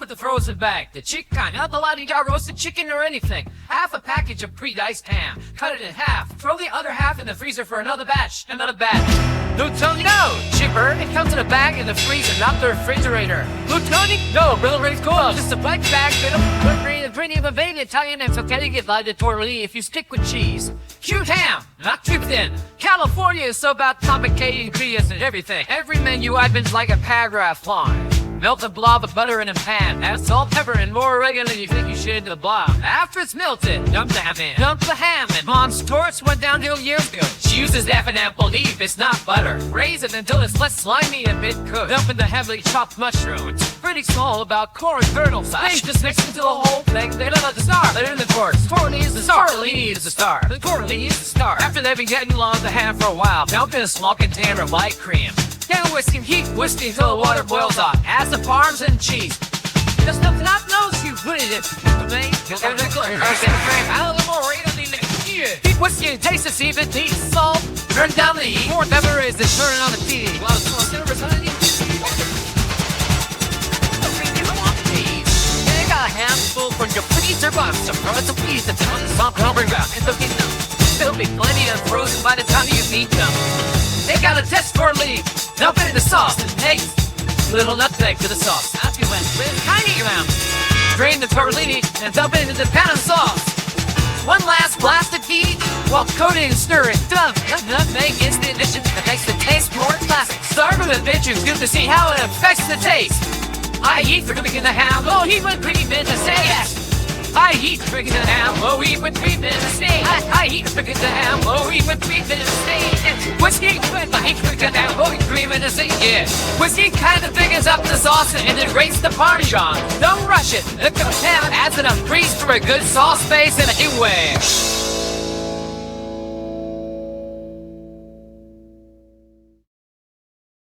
with the frozen bag. The chick kind, not the lighting jar roasted chicken or anything. Half a package of pre-diced ham. Cut it in half. Throw the other half in the freezer for another batch. Another batch. Plutonic? No, chipper. It comes in a bag in the freezer, not the refrigerator. Plutonic? No, Bill Ray's cool. Just a black bag filled with pretty invading Italian and forgetting it like the tortellini if you stick with cheese. Cute ham, not too thin. California is so about complicated ingredients and everything. Every menu item's like a paragraph long. Melt a blob of butter in a pan. Add salt, pepper, and more oregano than you think you should into the blob. After it's melted, dump the ham in. Dump the ham in. Mom's torch went downhill years ago. She uses effing apple leaf, it's not butter. Raise it until it's less slimy and a bit cooked. Dump in the heavily chopped mushrooms. It's pretty small, about corn kernel size. They just mix it into the whole thing. They let the star. They're in the torch. Tortellini is the star. Tortellini is the star. The tortellini is the star. After they've been getting along the ham for a while, dump in a small container of light cream. Get whiskey and heat whiskey until the water boils off. Add the parms and cheese. Just nothing not knows you put it in. Heat whiskey and taste to see if it needs salt. Turn down the heat. Pour whatever it is and turn it on the TV. They got a handful from your freezer box. Surprise a piece of some covering ground. There'll be plenty of frozen by the time you eat them. They got a test for leaf. Dump it in the sauce and taste. Little nutmeg to the sauce. After you went with tiny amount. Drain the tortellini and dump it into the pan of sauce. One last blast of heat while coating and stirring. Dump nutmeg is the addition that makes the taste more classic. Start with a bitch who's good to see how it affects the taste. High heat for cooking the ham. Low heat with 3 minutes to say yes. High heat for cooking the ham. Low heat with 3 minutes to stay. High heat for cooking the ham. Low heat with 3 minutes to stay. Whiskey with high heat for cooking the ham. Low heat 3 minutes to stay. Yeah. Whiskey kind of thickens up the sauce and it grates the Parmesan. Don't rush it. The cooked ham adds enough grease for a good sauce base in a new way.